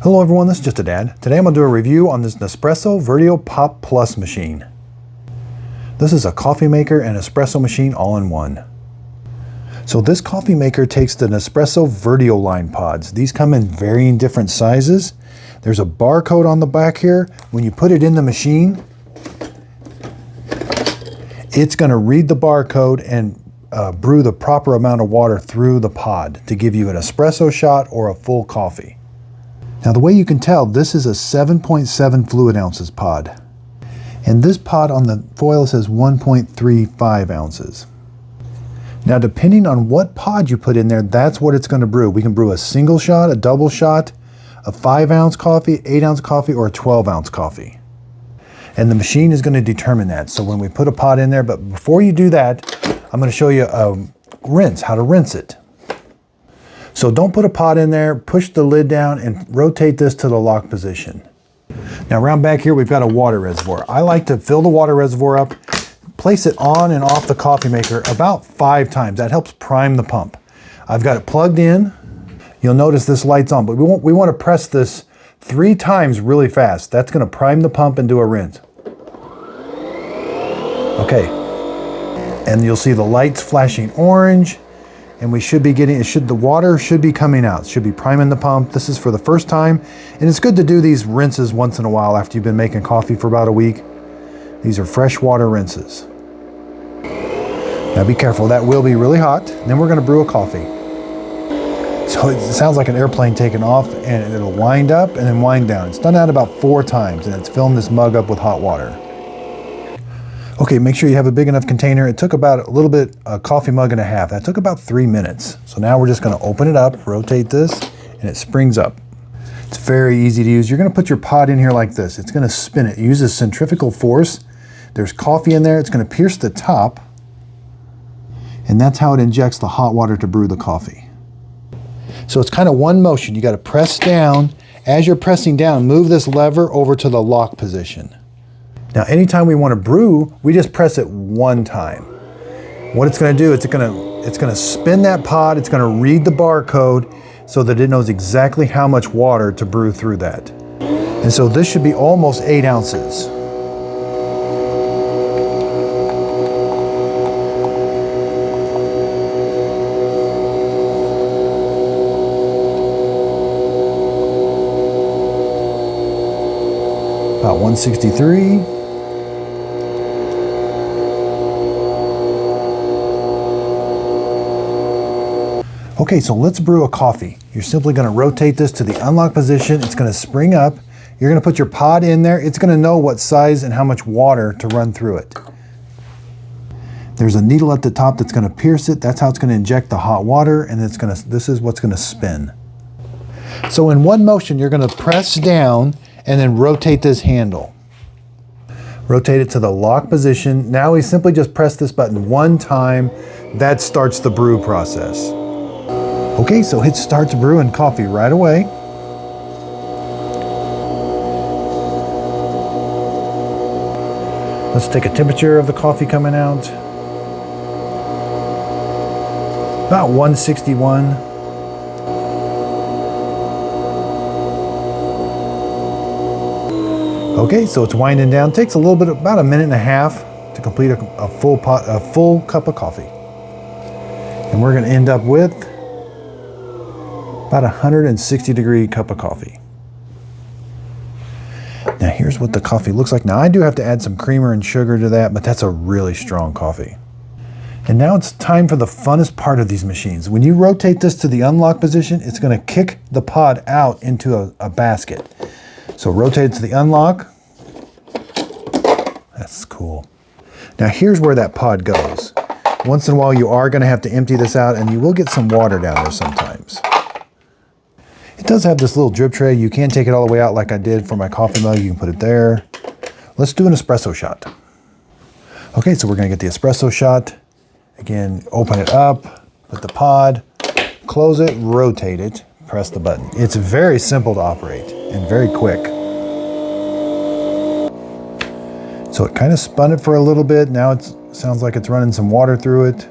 Hello everyone, this is Just a Dad. Today I'm going to do a review on this Nespresso Veruo Pop Plus machine. This is a coffee maker and espresso machine all in one. So this coffee maker takes the Nespresso Veruo line pods. These come in varying different sizes. There's a barcode on the back here. When you put it in the machine, it's going to read the barcode and brew the proper amount of water through the pod to give you an espresso shot or a full coffee. Now the way you can tell, this is a 7.7 fluid ounces pod. And this pod on the foil says 1.35 ounces. Now depending on what pod you put in there, that's what it's going to brew. We can brew a single shot, a double shot, a 5-ounce coffee, 8-ounce coffee, or a 12-ounce coffee. And the machine is going to determine that. So when we put a pod in there, but before you do that, I'm going to show you a rinse, how to rinse it. So don't put a pot in there, push the lid down and rotate this to the lock position. Now around back here, we've got a water reservoir. I like to fill the water reservoir up, place it on and off the coffee maker about 5 times. That helps prime the pump. I've got it plugged in. You'll notice this light's on, but we want to press this 3 times really fast. That's going to prime the pump and do a rinse. Okay. And you'll see the lights flashing orange. And we should be getting, the water should be coming out. It should be priming the pump. This is for the first time. And it's good to do these rinses once in a while after you've been making coffee for about a week. These are fresh water rinses. Now be careful, that will be really hot. Then we're gonna brew a coffee. So it sounds like an airplane taking off, and it'll wind up and then wind down. It's done that about 4 times, and it's filling this mug up with hot water. Okay, make sure you have a big enough container. It took about a coffee mug and a half. That took about 3 minutes. So now we're just gonna open it up, rotate this, and it springs up. It's very easy to use. You're gonna put your pod in here like this. It's gonna spin it. It uses centrifugal force. There's coffee in there. It's gonna pierce the top, and that's how it injects the hot water to brew the coffee. So it's kind of one motion. You gotta press down. As you're pressing down, move this lever over to the lock position. Now, anytime we want to brew, we just press it 1 time. What it's going to do, it's going to spin that pod. It's going to read the barcode so that it knows exactly how much water to brew through that. And so this should be almost 8 ounces. About 163. Okay, so let's brew a coffee. You're simply going to rotate this to the unlock position. It's going to spring up. You're going to put your pod in there. It's going to know what size and how much water to run through it. There's a needle at the top that's going to pierce it. That's how it's going to inject the hot water, and this is what's going to spin. So in one motion, you're going to press down and then rotate this handle. Rotate it to the lock position. Now we simply just press this button 1 time. That starts the brew process. Okay, so it starts brewing coffee right away. Let's take a temperature of the coffee coming out. About 161. Okay, so it's winding down. Takes a little bit, about 1.5 minutes to complete a full cup of coffee. And we're going to end up with about 160-degree cup of coffee. Now here's what the coffee looks like. Now I do have to add some creamer and sugar to that, but that's a really strong coffee. And now it's time for the funnest part of these machines. When you rotate this to the unlock position, it's going to kick the pod out into a basket. So rotate it to the unlock. That's cool. Now here's where that pod goes. Once in a while you are going to have to empty this out, and you will get some water down there sometimes. It does have this little drip tray. You can take it all the way out like I did for my coffee mug. You can put it there. Let's do an espresso shot. Okay, so we're going to get the espresso shot. Again, open it up, put the pod, close it, rotate it, press the button. It's very simple to operate and very quick. So it kind of spun it for a little bit. Now it sounds like it's running some water through it.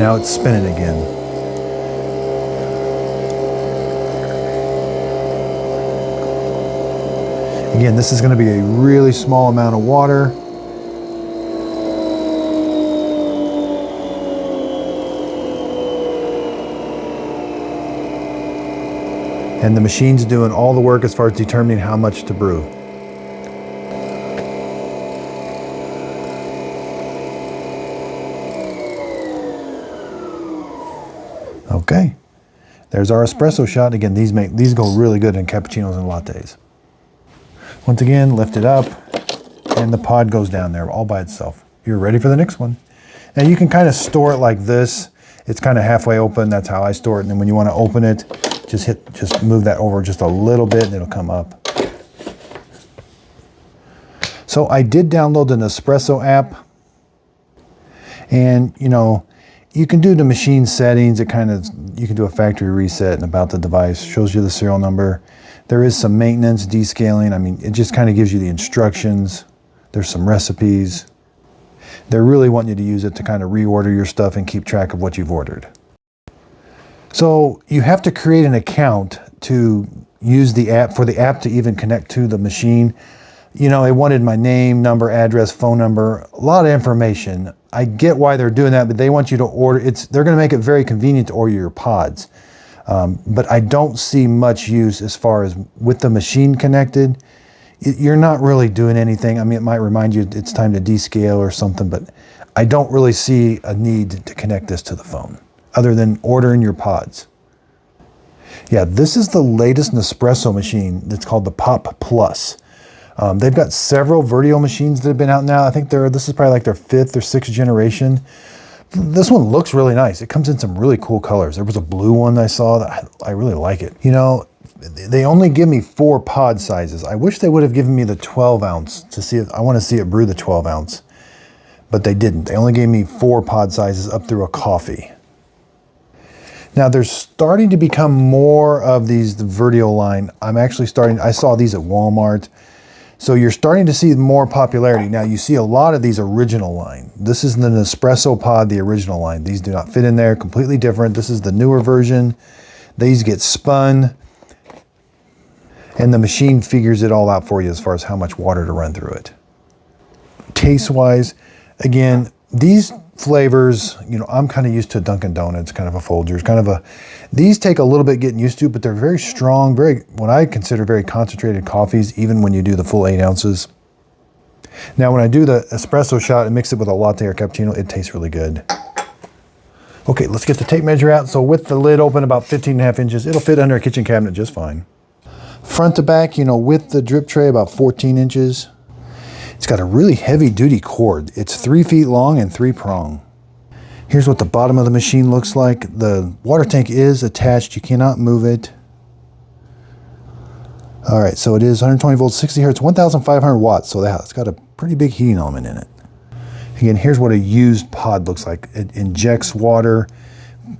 Now it's spinning again. Again, this is going to be a really small amount of water. And the machine's doing all the work as far as determining how much to brew. Okay, there's our espresso shot. Again, these go really good in cappuccinos and lattes. Once again, lift it up, and the pod goes down there all by itself. You're ready for the next one. Now you can kind of store it like this. It's kind of halfway open. That's how I store it. And then when you want to open it, just move that over just a little bit, and it'll come up. So I did download an Espresso app, and you can do the machine settings. You can do a factory reset and about the device, shows you the serial number. There is some maintenance, descaling. I mean, it just kind of gives you the instructions. There's some recipes. They really want you to use it to kind of reorder your stuff and keep track of what you've ordered. So you have to create an account to use the app, for the app to even connect to the machine. It wanted my name, number, address, phone number, a lot of information. I get why they're doing that, but they want you to order. They're going to make it very convenient to order your pods. But I don't see much use as far as with the machine connected. You're not really doing anything. I mean, it might remind you it's time to descale or something, but I don't really see a need to connect this to the phone other than ordering your pods. Yeah, this is the latest Nespresso machine that's called the Pop Plus. They've got several Veruo machines that have been out now. I think this is probably like their 5th or 6th generation. This one looks really nice. It comes in some really cool colors. There was a blue one I saw that I really like it. They only give me 4 pod sizes. I wish they would have given me the 12 ounce to see it. I want to see it brew the 12 ounce, but they didn't. They only gave me 4 pod sizes up through a coffee. Now there's starting to become more of the Veruo line. I saw these at Walmart. So you're starting to see more popularity. Now you see a lot of these original line. This is the Nespresso pod, the original line. These do not fit in there, completely different. This is the newer version. These get spun, and the machine figures it all out for you as far as how much water to run through it. Taste-wise, again, these flavors, I'm kind of used to Dunkin' Donuts, kind of a Folgers, these take a little bit getting used to, but they're very strong, what I consider very concentrated coffees, even when you do the full 8 ounces. Now, when I do the espresso shot and mix it with a latte or cappuccino, it tastes really good. Okay, let's get the tape measure out. So with the lid open about 15.5 inches, it'll fit under a kitchen cabinet just fine. Front to back, with the drip tray, about 14 inches. It's got a really heavy duty cord. It's 3 feet long and 3 prong. Here's what the bottom of the machine looks like. The water tank is attached. You cannot move it. All right, so it is 120 volts, 60 hertz, 1,500 watts. So it's got a pretty big heating element in it. Again, here's what a used pod looks like. It injects water,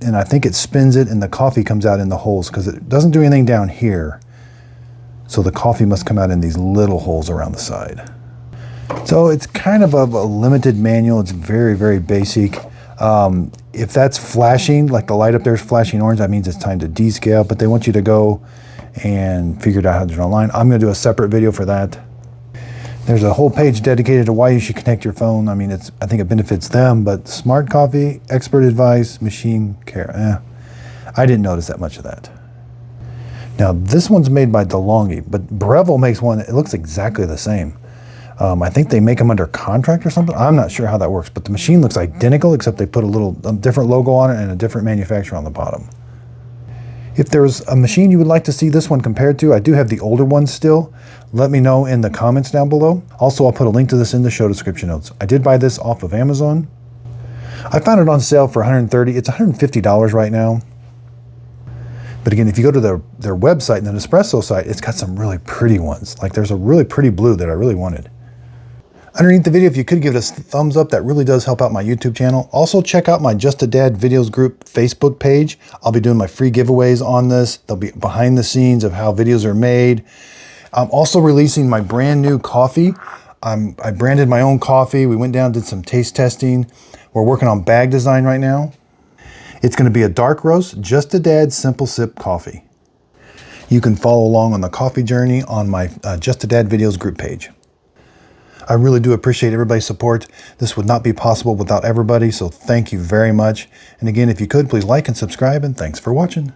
and I think it spins it, and the coffee comes out in the holes because it doesn't do anything down here. So the coffee must come out in these little holes around the side. So it's kind of a limited manual. It's very, very basic. If that's flashing, like the light up there is flashing orange, that means it's time to descale, but they want you to go and figure it out how to do it online. I'm going to do a separate video for that. There's a whole page dedicated to why you should connect your phone. I mean, I think it benefits them, but smart coffee, expert advice, machine care, I didn't notice that much of that. Now, this one's made by DeLonghi, but Brewing makes one that looks exactly the same. I think they make them under contract or something. I'm not sure how that works, but the machine looks identical, except they put a different logo on it and a different manufacturer on the bottom. If there's a machine you would like to see this one compared to, I do have the older one still. Let me know in the comments down below. Also, I'll put a link to this in the show description notes. I did buy this off of Amazon. I found it on sale for $130. It's $150 right now. But again, if you go to their website and the Nespresso site, it's got some really pretty ones. Like there's a really pretty blue that I really wanted. Underneath the video, if you could give it a thumbs up, that really does help out my YouTube channel. Also, check out my Just a Dad Videos group Facebook page. I'll be doing my free giveaways on this. They'll be behind the scenes of how videos are made. I'm also releasing my brand new coffee. I branded my own coffee. We went down, did some taste testing. We're working on bag design right now. It's going to be a dark roast, just a dad simple sip coffee. You can follow along on the coffee journey on my Just a Dad Videos group page. I really do appreciate everybody's support. This would not be possible without everybody, so thank you very much. And again, if you could, please like and subscribe, and thanks for watching.